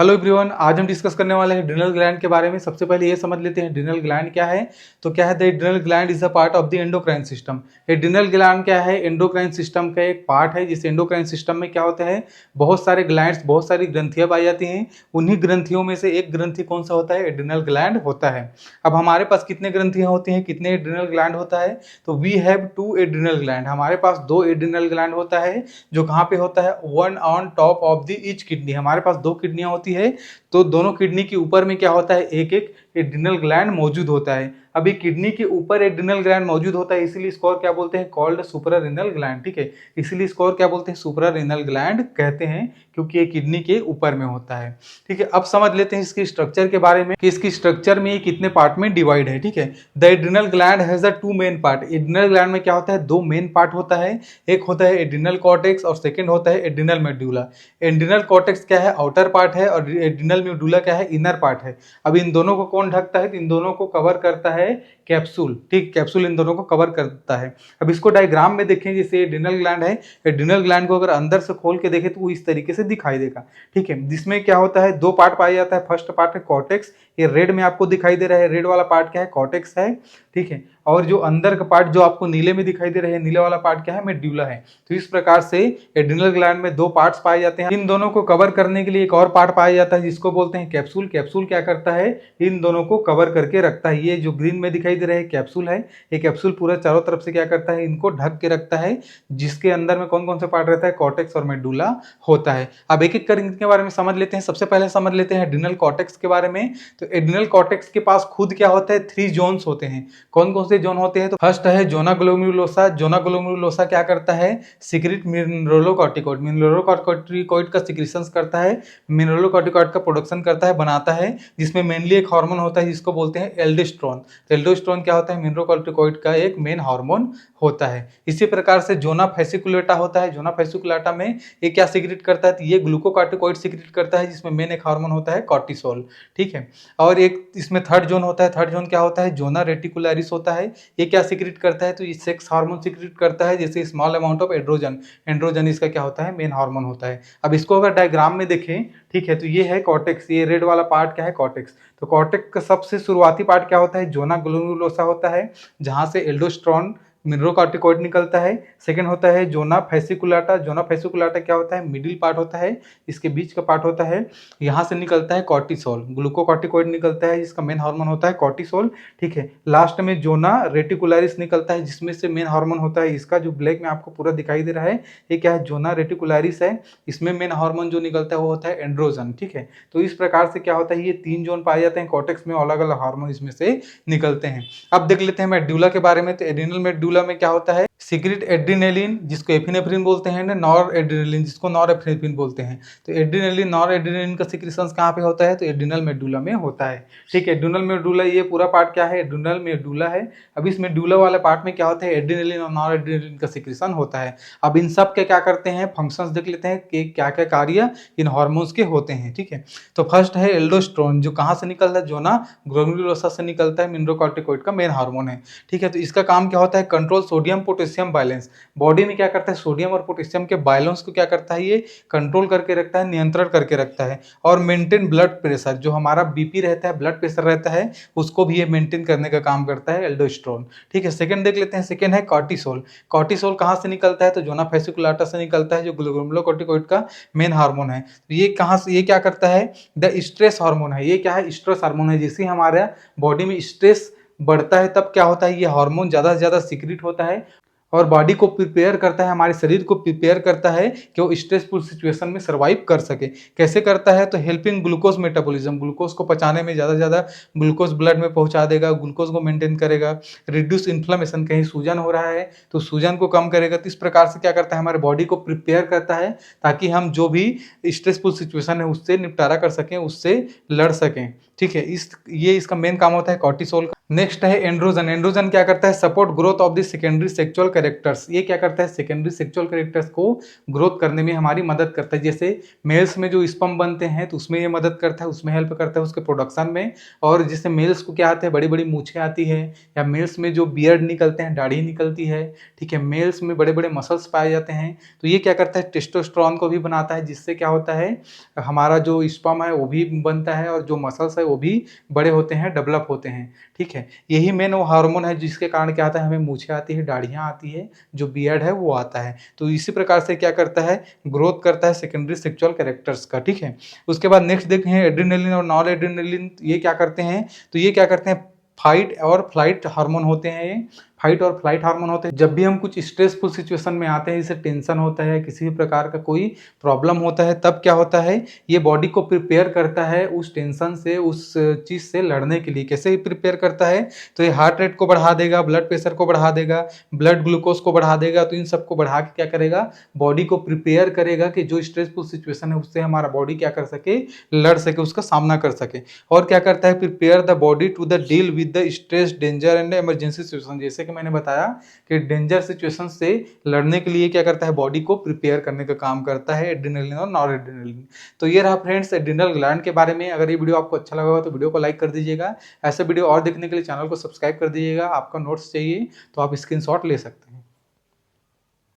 Hello everyone, आज हम discuss करने वाले हैं एड्रिनल ग्लैंड के बारे में। सबसे पहले ये समझ लेते हैं एड्रिनल ग्लैंड क्या है। तो क्या है, the adrenal gland is a part of the endocrine system. Adrenal gland क्या है, एंडोक्राइन सिस्टम का एक पार्ट है। जिस एंडोक्राइन सिस्टम में क्या होता है, बहुत सारे ग्लैंड्स, बहुत सारी ग्रंथियां पाई जाती हैं। उन्हीं ग्रंथियों में से एक ग्रंथि कौन सा होता है, एड्रिनल ग्लैंड होता है। अब हमारे पास कितने ग्रंथियां होती हैं, कितने एड्रिनल ग्लैंड होता है, तो वी हैव 2 एड्रिनल ग्लैंड। हमारे पास 2 एड्रिनल ग्लैंड होता है, जो कहाँ पे होता है, one on top of the each kidney. हमारे पास 2 किडनियां होती है, तो दोनों किडनी के ऊपर में क्या होता है, एक एक एड्रिनल ग्लैंड मौजूद होता है। अभी किडनी के ऊपर एड्रिनल ग्लैंड मौजूद होता है, इसीलिए इसको और क्या बोलते हैं, कॉल्ड सुप्रारेनल ग्लैंड। ठीक है, इसीलिए इसको और क्या बोलते हैं, सुप्रारेनल ग्लैंड कहते हैं, क्योंकि ये किडनी के ऊपर में होता है। ठीक है, अब समझ लेते हैं इसकी स्ट्रक्चर के बारे में कि इसकी स्ट्रक्चर में ये कितने पार्ट में डिवाइड है। ठीक है, the adrenal gland has the 2 main part. Adrenal gland में क्या होता है, 2 मेन पार्ट होता है। एक होता है एड्रिनल कॉर्टेक्स और सेकेंड होता है एड्रिनल मेडुला। एड्रिनल कॉर्टेक्स क्या है, आउटर पार्ट है, और एड्रिनल मेडुला क्या है, इनर पार्ट है। अब इन दोनों को कौन ढकता है, तो इन दोनों को कवर करता है कैप्सूल। ठीक, कैप्सूल इन दोनों को कवर करता है। अब इसको डायग्राम में देखें, जैसे एड्रिनल ग्लैंड है, एड्रिनल ग्लैंड को अगर अंदर से खोल के देखें तो वो इस तरीके से दिखाई देगा। ठीक है, जिसमें क्या होता है, 2 पार्ट पाया जाता है। फर्स्ट पार्ट है कॉर्टेक्स, ये रेड में आपको दिखाई दे रहा है, रेड वाला पार्ट क्या है, कॉर्टेक्स है। ठीक है, और जो अंदर का पार्ट जो आपको नीले में दिखाई दे रहा है, नीले वाला पार्ट क्या है, मेडुला है। तो इस प्रकार से एड्रिनल ग्लैंड में 2 पार्ट्स पाए जाते हैं। इन दोनों को कवर करने के लिए एक और पार्ट पाया जाता है, जिसको बोलते हैं कैप्सूल। कैप्सूल क्या करता है, इन दोनों को कवर करके रखता है। ये जो ग्रीन में दिखाई दे रहा है कैप्सूल है, ये कैप्सूल पूरा चारों तरफ से क्या करता है, इनको ढक के रखता है, जिसके अंदर में कौन कौन से पार्ट रहता है, कॉर्टेक्स और मेडुला होता है। अब एक एक कर इनके बारे में समझ लेते हैं। सबसे पहले समझ लेते हैं एड्रिनल कॉर्टेक्स के बारे में। तो एड्रिनल कॉर्टेक्स के पास खुद क्या होता है, 3 जोन्स होते हैं। कौन कौन से जोन होते हैं, तो फर्स्ट है जोना ग्लोमेरुलोसा। जोना ग्लोमेरुलोसा क्या करता है, सीक्रेट मिनरलोकॉर्टिकॉइड। मिनरलोकॉर्टिकॉइड का सीक्रेशंस करता है, मिनरलोकॉर्टिकॉइड का प्रोडक्शन करता है, बनाता है, जिसमें मेनली एक हार्मोन होता है जिसको बोलते हैं एल्डोस्टेरोन। एल्डोस्टेरोन क्या होता है, मिनरलोकॉर्टिकॉइड का एक मेन हार्मोन होता है। इसी प्रकार से जोना फैसिकुलेटा होता है। जोना फैसिकुलेटा में ये क्या सीक्रेट करता है, तो ये ग्लूकोकॉर्टिकॉइड सीक्रेट करता है, जिसमें मेन एक हार्मोन होता है कॉर्टिसोल। ठीक है, और एक इसमें थर्ड जोन होता है। थर्ड जोन क्या होता है, जोना रेटिकुलरिस होता है। ये क्या सीक्रेट करता है, तो ये सेक्स हार्मोन सीक्रेट करता है, जैसे small amount of androgen. Androgen इसका क्या होता है, मेन हार्मोन होता है। अब इसको अगर डायग्राम में देखें, ठीक है, तो ये है कॉर्टेक्स। ये रेड वाला पार्ट क्या है, कॉर्टेक्स। तो कॉर्टेक्स का सबसे शुरुआती पार्ट क्या होता है, जोना ग्लोमेरुलोसा होता है, जहां से एल्डोस्टेरोन मिनरलोकॉर्टिकॉइड निकलता है। सेकंड होता है जोना फैसिकुलाटा। जोना फैसिकुलाटा क्या होता है, मिडिल पार्ट होता है, इसके बीच का पार्ट होता है। यहाँ से निकलता है कॉर्टिसोल, ग्लूकोकॉर्टिकॉइड निकलता है, जिसका मेन हार्मोन होता है कॉर्टिसोल। ठीक है, लास्ट में जोना रेटिकुलरिस निकलता है, जिसमें से मेन हार्मोन होता है, इसका जो ब्लैक में आपको पूरा दिखाई दे रहा है, ये क्या है, जोना रेटिकुलरिस है। इसमें मेन हार्मोन जो निकलता है वो होता है एंड्रोजन। ठीक है, तो इस प्रकार से क्या होता है, ये 3 जोन पाए जाते हैं कॉर्टेक्स में, अलग अलग हार्मोन इसमें से निकलते हैं। अब देख लेते हैं मेडुला के बारे में। तो एड्रिनल मेडुला में क्या होता है, सीक्रेट एड्रिनेलिन, जिसको एपिनेफ्रिन बोलते हैं, ना नॉर एड्रिनेलिन, जिसको नॉर एपिनेफ्रिन बोलते हैं। तो एड्रिनेलिन, नॉर एड्रिनेलिन का सीक्रेशन कहाँ पे होता है, तो एड्रिनल मेडुला में होता है। ठीक है, एड्रिनल मेडुला, ये पूरा पार्ट क्या है, एड्रिनल मेडुला है। अब इस मेडुला वाले पार्ट में क्या होता है, एड्रिनेलिन और नॉर एड्रिनेलिन का सीक्रेशन होता है। अब इन सब के क्या करते हैं, फंक्शंस देख लेते हैं कि क्या क्या कार्य इन हार्मोन्स के होते हैं। ठीक है, तो फर्स्ट है एल्डोस्टेरोन, जो कहाँ से निकलता है, जोना ग्लोमेरुलोसा से निकलता है, मिनरलोकॉर्टिकॉइड का मेन हार्मोन है। ठीक है, तो इसका काम क्या होता है, control sodium potassium balance. Body में क्या करता है, सोडियम और पोटेशियम के बैलेंस को क्या करता है, ये कंट्रोल करके रखता है, नियंत्रण करके रखता है। और मेंटेन ब्लड प्रेशर, जो हमारा बीपी रहता है, ब्लड प्रेशर रहता है, उसको भी ये मेंटेन करने का काम करता है एल्डोस्टेरोन। ठीक है, सेकंड देख लेते हैं। सेकंड है कॉर्टिसोल। कॉर्टिसोल कहाँ से निकलता है, तो जोना फैसिकुलाटा से निकलता है, जो ग्लूकोकॉर्टिकॉइड का मेन हार्मोन है। तो ये कहाँ से, ये क्या करता है, द स्ट्रेस हार्मोन है। ये क्या है, स्ट्रेस हार्मोन है। जैसे हमारा बॉडी में स्ट्रेस बढ़ता है, तब क्या होता है, ये हार्मोन ज़्यादा से ज़्यादा सीक्रेट होता है, और बॉडी को प्रिपेयर करता है, हमारे शरीर को प्रिपेयर करता है कि वो स्ट्रेसफुल सिचुएशन में सर्वाइव कर सके। कैसे करता है, तो हेल्पिंग ग्लूकोज मेटाबॉलिज्म, ग्लूकोज को पचाने में, ज़्यादा से ज़्यादा ग्लूकोज ब्लड में पहुंचा देगा, ग्लूकोज को मेंटेन करेगा। रिड्यूस इन्फ्लेमेशन, कहीं सूजन हो रहा है तो सूजन को कम करेगा। तो इस प्रकार से क्या करता है, हमारे बॉडी को प्रिपेयर करता है, ताकि हम जो भी स्ट्रेसफुल सिचुएशन है उससे निपटारा कर सकें, उससे लड़ सकें। ठीक है, ये इसका मेन काम होता है कॉर्टिसोल का। नेक्स्ट है एंड्रोजन। एंड्रोजन क्या करता है, support growth of the secondary sexual characters. ये क्या करता है, सेकेंडरी सेक्सुअल कैरेक्टर्स को ग्रोथ करने में हमारी मदद करता है। जैसे मेल्स में जो स्पर्म बनते हैं तो उसमें ये मदद करता है, उसमें हेल्प करता है उसके प्रोडक्शन में। और जिससे मेल्स को क्या आते हैं, बड़ी बड़ी मूछें आती है, या मेल्स में जो बियर्ड निकलते हैं, दाढ़ी निकलती है, ठीक है, मेल्स में बड़े बड़े मसल्स पाए जाते हैं, तो ये क्या करता है, टेस्टोस्टेरोन को भी बनाता है, जिससे क्या होता है, हमारा जो स्पर्म है वो भी बनता है और जो मसल्स है वो भी बड़े होते हैं, डेवलप होते हैं, ठीक है। यही मेन वो हार्मोन है जिसके कारण क्या आता है, हमें मूछें आती है, दाढ़ियाँ आती है, जो बियर्ड है वो आता है। तो इसी प्रकार से क्या करता है, ग्रोथ करता है सेकेंडरी सेक्सुअल कैरेक्टर्स का, ठीक है। उसके बाद नेक्स्ट देखें एड्रेनलिन और नॉन एड्रेनलिन, ये क्या करते हैं, तो ये क्या करते हैं, फाइट और फ्लाइट हार्मोन होते हैं। ये फाइट और फ्लाइट हार्मोन होते हैं। जब भी हम कुछ स्ट्रेसफुल सिचुएशन में आते हैं, जैसे टेंशन होता है, किसी भी प्रकार का कोई प्रॉब्लम होता है, तब क्या होता है, ये बॉडी को प्रिपेयर करता है उस टेंशन से, उस चीज़ से लड़ने के लिए। कैसे प्रिपेयर करता है, तो ये हार्ट रेट को बढ़ा देगा, ब्लड प्रेशर को बढ़ा देगा, ब्लड ग्लूकोज को बढ़ा देगा। तो इन सबको बढ़ा के क्या करेगा, बॉडी को प्रिपेयर करेगा कि जो स्ट्रेसफुल सिचुएशन है उससे हमारा बॉडी क्या कर सके, लड़ सके, उसका सामना कर सके। और क्या करता है, prepare the body to the deal with the stress, danger and emergency situation. जैसे कि मैंने बताया कि डेंजर सिचुएशन से लड़ने के लिए क्या करता है, बॉडी को प्रिपेयर करने का काम करता है एड्रेनलिन और नॉन एड्रेनलिन। तो ये रहा फ्रेंड्स एड्रिनल ग्लैंड के बारे में। अगर ये वीडियो आपको अच्छा लगा हो तो वीडियो को लाइक कर दीजिएगा। ऐसे वीडियो और देखने के लिए चैनल को सब्सक्राइब कर दीजिएगा। आपका नोट्स चाहिए तो आप स्क्रीनशॉट ले सकते हैं।